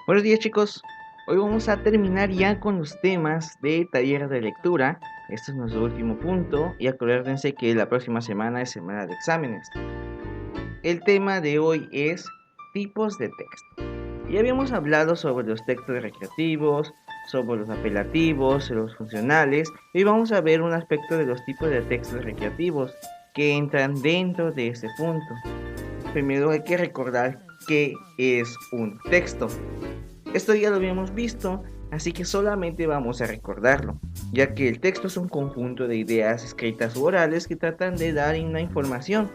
Buenos días chicos, hoy vamos a terminar ya con los temas de taller de lectura. Este es nuestro último punto y acuérdense que la próxima semana es semana de exámenes. El tema de hoy es tipos de texto. Ya habíamos hablado sobre los textos recreativos, sobre los apelativos, los funcionales, y vamos a ver un aspecto de los tipos de textos recreativos que entran dentro de este punto. Primero hay que recordar qué es un texto. Esto ya lo habíamos visto, así que solamente vamos a recordarlo, ya que el texto es un conjunto de ideas escritas u orales que tratan de dar una información,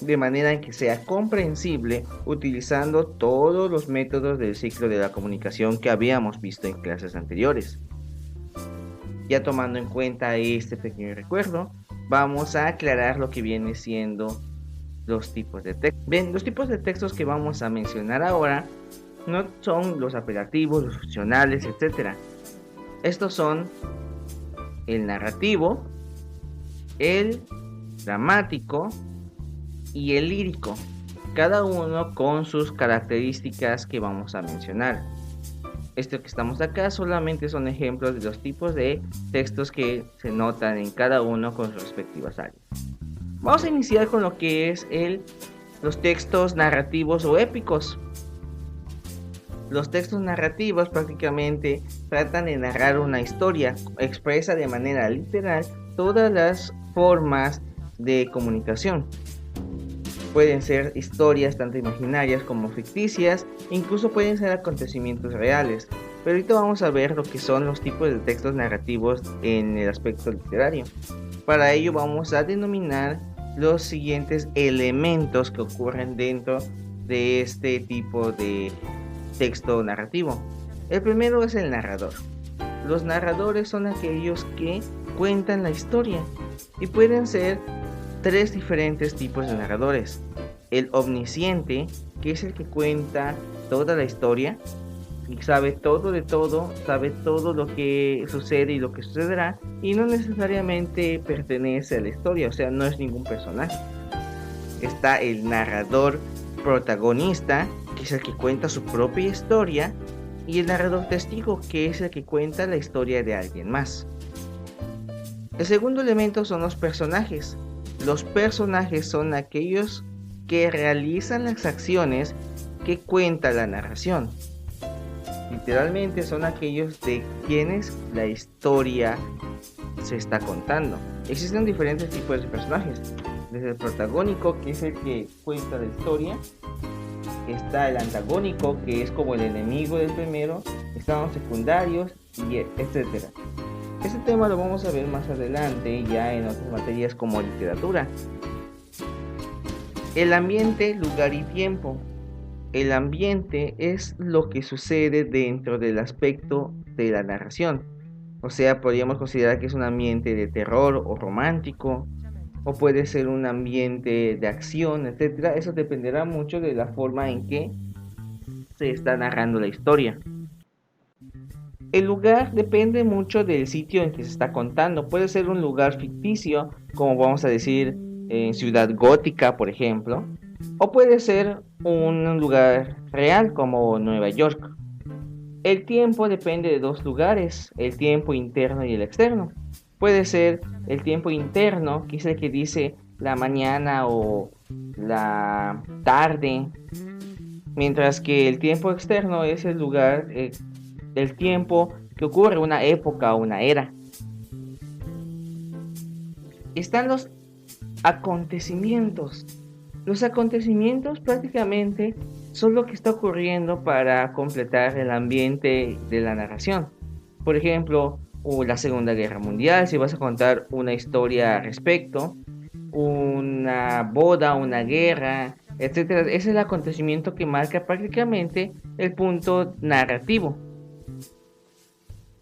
de manera en que sea comprensible utilizando todos los métodos del ciclo de la comunicación que habíamos visto en clases anteriores. Ya tomando en cuenta este pequeño recuerdo, vamos a aclarar lo que viene siendo los tipos de texto. Bien, los tipos de textos que vamos a mencionar ahora no son los apelativos, los funcionales, etc. Estos son el narrativo, el dramático y el lírico, cada uno con sus características que vamos a mencionar. Esto que estamos acá solamente son ejemplos de los tipos de textos que se notan en cada uno con sus respectivas áreas. Vamos a iniciar con lo que es los textos narrativos o épicos. Los textos narrativos prácticamente tratan de narrar una historia, expresa de manera literal todas las formas de comunicación. Pueden ser historias tanto imaginarias como ficticias, incluso pueden ser acontecimientos reales. Pero ahorita vamos a ver lo que son los tipos de textos narrativos en el aspecto literario. Para ello vamos a denominar los siguientes elementos que ocurren dentro de este tipo de texto narrativo. El primero es el narrador. Los narradores son aquellos que cuentan la historia y pueden ser tres diferentes tipos de narradores. El omnisciente, que es el que cuenta toda la historia y sabe todo de todo, sabe todo lo que sucede y lo que sucederá y no necesariamente pertenece a la historia, o sea, no es ningún personaje. Está el narrador protagonista, que es el que cuenta su propia historia, y el narrador testigo, que es el que cuenta la historia de alguien más. El segundo elemento son los personajes. Los personajes son aquellos que realizan las acciones que cuenta la narración. Literalmente son aquellos de quienes la historia se está contando. Existen diferentes tipos de personajes. Desde el protagónico, que es el que cuenta la historia, está el antagónico, que es como el enemigo del primero, están los secundarios, y etcétera. Este tema lo vamos a ver más adelante, ya en otras materias como literatura. El ambiente, lugar y tiempo. El ambiente es lo que sucede dentro del aspecto de la narración. O sea, podríamos considerar que es un ambiente de terror o romántico, o puede ser un ambiente de acción, etcétera. Eso dependerá mucho de la forma en que se está narrando la historia. El lugar depende mucho del sitio en que se está contando. Puede ser un lugar ficticio, como vamos a decir en Ciudad Gótica, por ejemplo, o puede ser un lugar real como Nueva York. El tiempo depende de dos lugares, el tiempo interno y el externo. Puede ser el tiempo interno, que es el que dice la mañana o la tarde, mientras que el tiempo externo es el lugar, el tiempo que ocurre, una época o una era. Están los acontecimientos. Los acontecimientos prácticamente son lo que está ocurriendo para completar el ambiente de la narración. Por ejemplo, la Segunda Guerra Mundial, si vas a contar una historia al respecto, una boda, una guerra, etcétera. Ese es el acontecimiento que marca prácticamente el punto narrativo.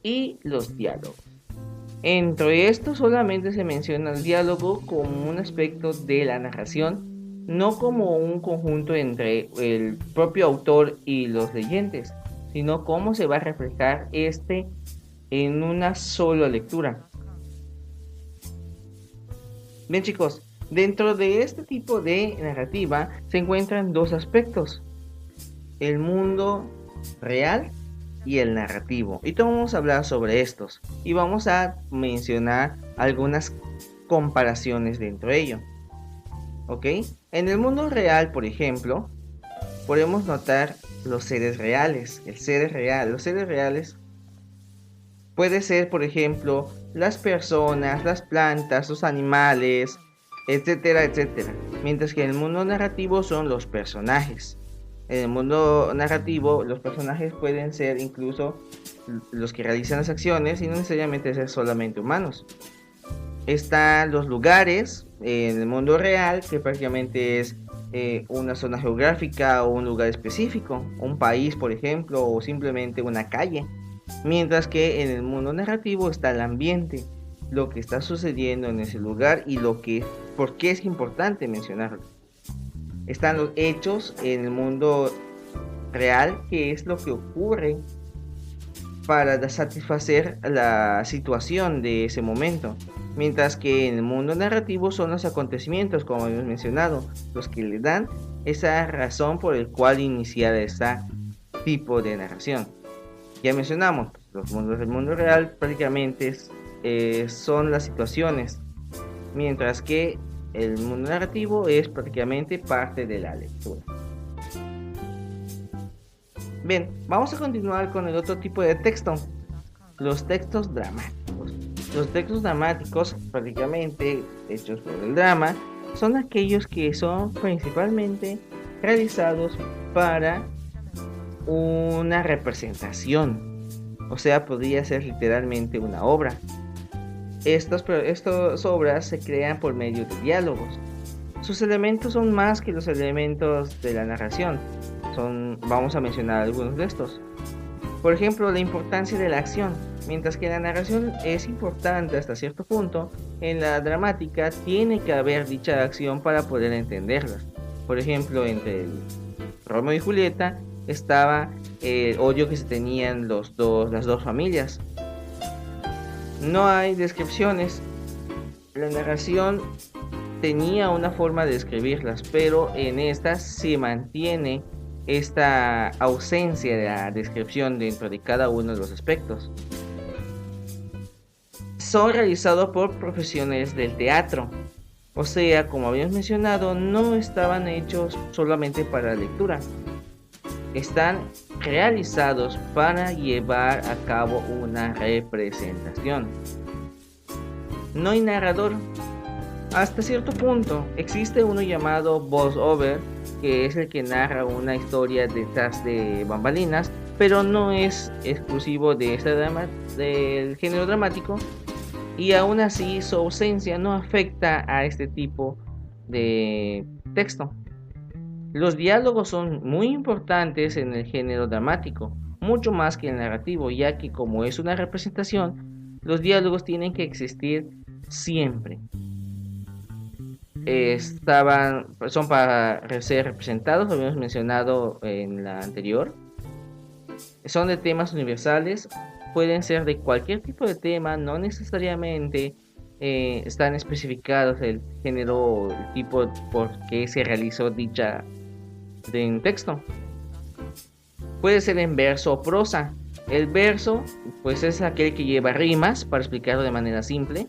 Y los diálogos. Entre estos solamente se menciona el diálogo como un aspecto de la narración, no como un conjunto entre el propio autor y los leyentes, sino cómo se va a reflejar este en una sola lectura. Bien chicos, dentro de este tipo de narrativa se encuentran dos aspectos: el mundo real y el narrativo. Y vamos a hablar sobre estos y vamos a mencionar algunas comparaciones dentro de ello. ¿Ok? En el mundo real, por ejemplo, podemos notar los seres reales. Los seres reales puede ser, por ejemplo, las personas, las plantas, los animales, etcétera, etcétera. Mientras que en el mundo narrativo son los personajes. En el mundo narrativo, los personajes pueden ser incluso los que realizan las acciones y no necesariamente ser solamente humanos. Están los lugares en el mundo real, que prácticamente es una zona geográfica o un lugar específico, un país, por ejemplo, o simplemente una calle. Mientras que en el mundo narrativo está el ambiente, lo que está sucediendo en ese lugar y por qué es importante mencionarlo. Están los hechos en el mundo real, que es lo que ocurre para satisfacer la situación de ese momento. Mientras que en el mundo narrativo son los acontecimientos, como habíamos mencionado, los que le dan esa razón por el cual iniciar este tipo de narración. Ya mencionamos, los mundos del mundo real prácticamente son las situaciones, mientras que el mundo narrativo es prácticamente parte de la lectura. Bien, vamos a continuar con el otro tipo de texto, los textos dramáticos. Los textos dramáticos, prácticamente hechos por el drama, son aquellos que son principalmente realizados para una representación, o sea, podría ser literalmente una obra. Estas obras se crean por medio de diálogos. Sus elementos son más que los elementos de la narración. Vamos a mencionar algunos de estos. Por ejemplo, la importancia de la acción. Mientras que la narración es importante hasta cierto punto, en la dramática tiene que haber dicha acción para poder entenderla. Por ejemplo, entre Romeo y Julieta estaba el odio que se tenían las dos familias. No hay descripciones. La narración tenía una forma de describirlas, pero en estas se mantiene esta ausencia de la descripción dentro de cada uno de los aspectos. Son realizados por profesionales del teatro, o sea, como habíamos mencionado, no estaban hechos solamente para la lectura, están realizados para llevar a cabo una representación. No hay narrador. Hasta cierto punto existe uno llamado voice-over, que es el que narra una historia detrás de bambalinas, pero no es exclusivo de del género dramático, y aún así su ausencia no afecta a este tipo de texto. Los diálogos son muy importantes en el género dramático, mucho más que el narrativo, ya que como es una representación, los diálogos tienen que existir siempre. Son para ser representados, lo habíamos mencionado en la anterior. Son de temas universales, pueden ser de cualquier tipo de tema, no necesariamente están especificados el género o el tipo por qué se realizó dicha en texto. Puede ser en verso o prosa. El verso pues es aquel que lleva rimas, para explicarlo de manera simple,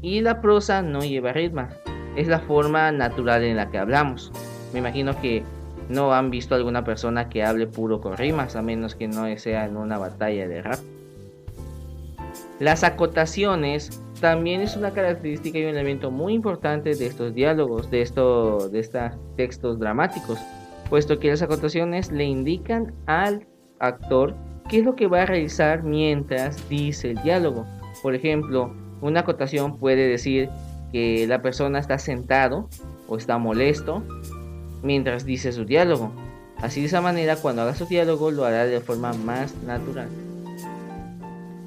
y la prosa no lleva rimas, es la forma natural en la que hablamos. Me imagino que no han visto a alguna persona que hable puro con rimas, a menos que no sea en una batalla de rap. Las acotaciones también es una característica y un elemento muy importante de estos diálogos, de estos textos dramáticos, puesto que las acotaciones le indican al actor qué es lo que va a realizar mientras dice el diálogo. Por ejemplo, una acotación puede decir que la persona está sentado o está molesto mientras dice su diálogo. Así, de esa manera, cuando haga su diálogo lo hará de forma más natural.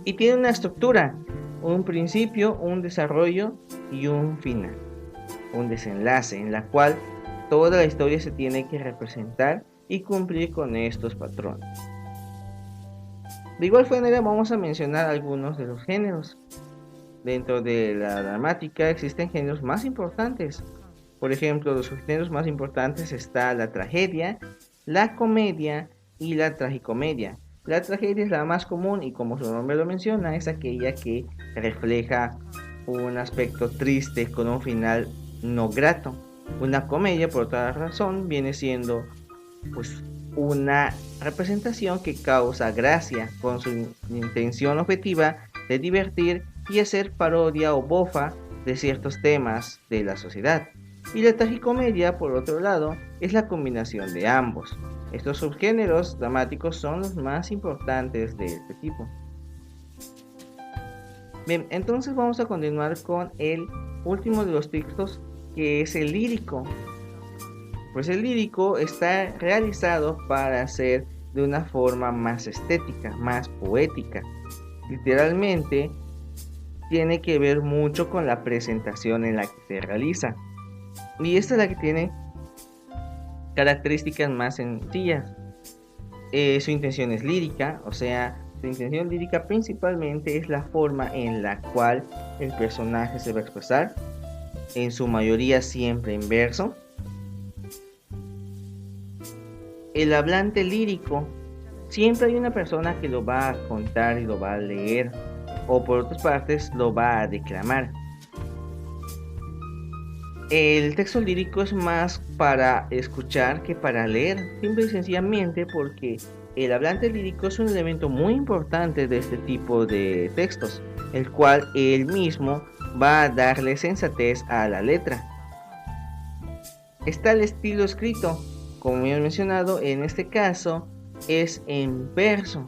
Y tiene una estructura, un principio, un desarrollo y un final, un desenlace en la cual toda la historia se tiene que representar y cumplir con estos patrones. De igual manera vamos a mencionar algunos de los géneros. Dentro de la dramática existen géneros más importantes. Por ejemplo, los géneros más importantes está la tragedia, la comedia, y la tragicomedia. La tragedia es la más común y, como su nombre lo menciona, es aquella que refleja un aspecto triste con un final no grato. Una comedia, por otra razón, viene siendo pues una representación que causa gracia con su intención objetiva de divertir y hacer parodia o bofa de ciertos temas de la sociedad. Y la tragicomedia, por otro lado, es la combinación de ambos. Estos subgéneros dramáticos son los más importantes de este tipo. Bien, entonces vamos a continuar con el último de los textos, que es el lírico. Pues el lírico está realizado para ser de una forma más estética, más poética. Literalmente tiene que ver mucho con la presentación en la que se realiza. Y esta es la que tiene características más sencillas. Su intención es lírica, o sea, su intención lírica principalmente es la forma en la cual el personaje se va a expresar, en su mayoría siempre en verso. El hablante lírico, siempre hay una persona que lo va a contar y lo va a leer, o por otras partes lo va a declamar. El texto lírico es más para escuchar que para leer, simple y sencillamente porque el hablante lírico es un elemento muy importante de este tipo de textos, el cual él mismo va a darle sensatez a la letra. Está el estilo escrito, como ya he mencionado, en este caso es en verso.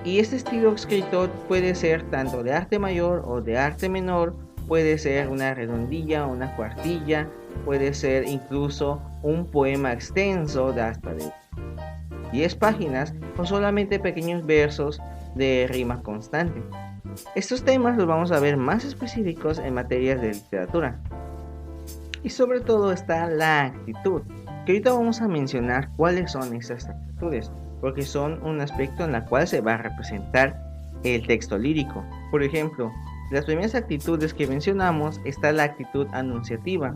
Y este estilo escrito puede ser tanto de arte mayor o de arte menor, puede ser una redondilla, una cuartilla, puede ser incluso un poema extenso de hasta de 10 páginas con solamente pequeños versos de rima constante. Estos temas los vamos a ver más específicos en materias de literatura. Y sobre todo está la actitud, que ahorita vamos a mencionar cuáles son esas actitudes, porque son un aspecto en la cual se va a representar el texto lírico. Por ejemplo, las primeras actitudes que mencionamos está la actitud anunciativa.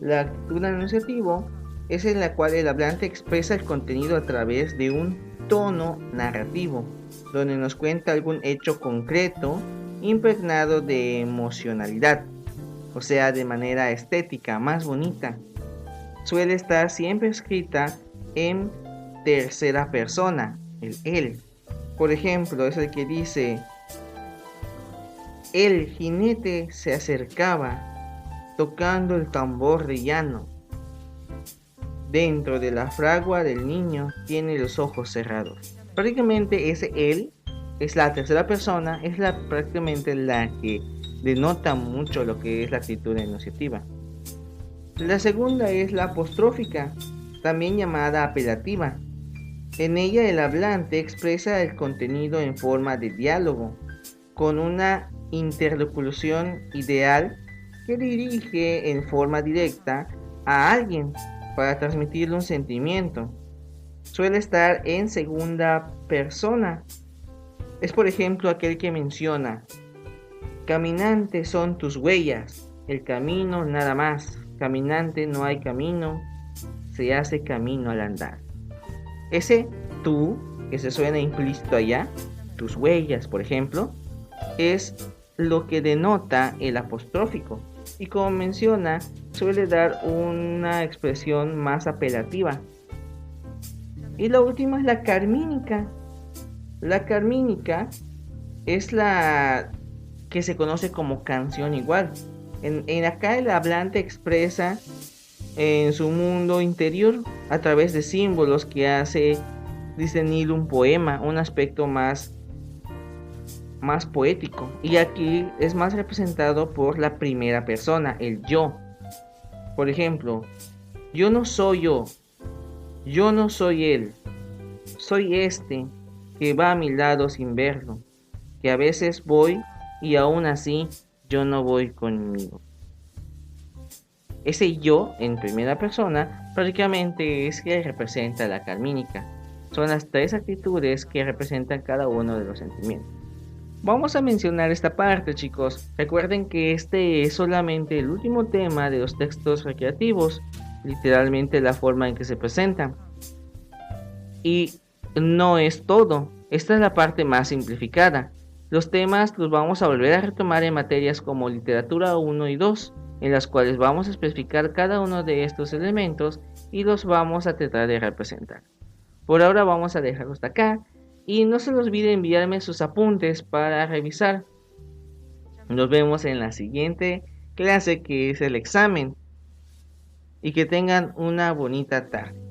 La actitud anunciativa es en la cual el hablante expresa el contenido a través de un tono narrativo, donde nos cuenta algún hecho concreto impregnado de emocionalidad, o sea, de manera estética, más bonita. Suele estar siempre escrita en tercera persona, el él. Por ejemplo, es el que dice: el jinete se acercaba tocando el tambor de llano. Dentro de la fragua del niño tiene los ojos cerrados. Prácticamente ese él es la tercera persona, es prácticamente la que denota mucho lo que es la actitud enunciativa. La segunda es la apostrófica, también llamada apelativa. En ella el hablante expresa el contenido en forma de diálogo, con una interlocución ideal que dirige en forma directa a alguien para transmitirle un sentimiento. Suele estar en segunda persona. Es, por ejemplo, aquel que menciona: caminante son tus huellas, el camino nada más. Caminante no hay camino, se hace camino al andar. Ese tú, que se suena implícito allá, tus huellas, por ejemplo, es lo que denota el apostrófico. Y como menciona, suele dar una expresión más apelativa. Y la última es la carmínica. La carmínica es la que se conoce como canción igual. En acá el hablante expresa en su mundo interior a través de símbolos que hace discernir un poema, un aspecto más poético. Y aquí es más representado por la primera persona, el yo. Por ejemplo, yo no soy yo no soy él, soy este que va a mi lado sin verlo, que a veces voy y aún así yo no voy conmigo. Ese yo en primera persona prácticamente es que representa la carmínica. Son las tres actitudes que representan cada uno de los sentimientos. Vamos a mencionar esta parte, chicos. Recuerden que este es solamente el último tema de los textos recreativos, literalmente la forma en que se presentan. Y no es todo. Esta es la parte más simplificada. Los temas los vamos a volver a retomar en materias como literatura 1 y 2, en las cuales vamos a especificar cada uno de estos elementos y los vamos a tratar de representar. Por ahora vamos a dejarlo hasta acá y no se les olvide enviarme sus apuntes para revisar. Nos vemos en la siguiente clase, que es el examen, y que tengan una bonita tarde.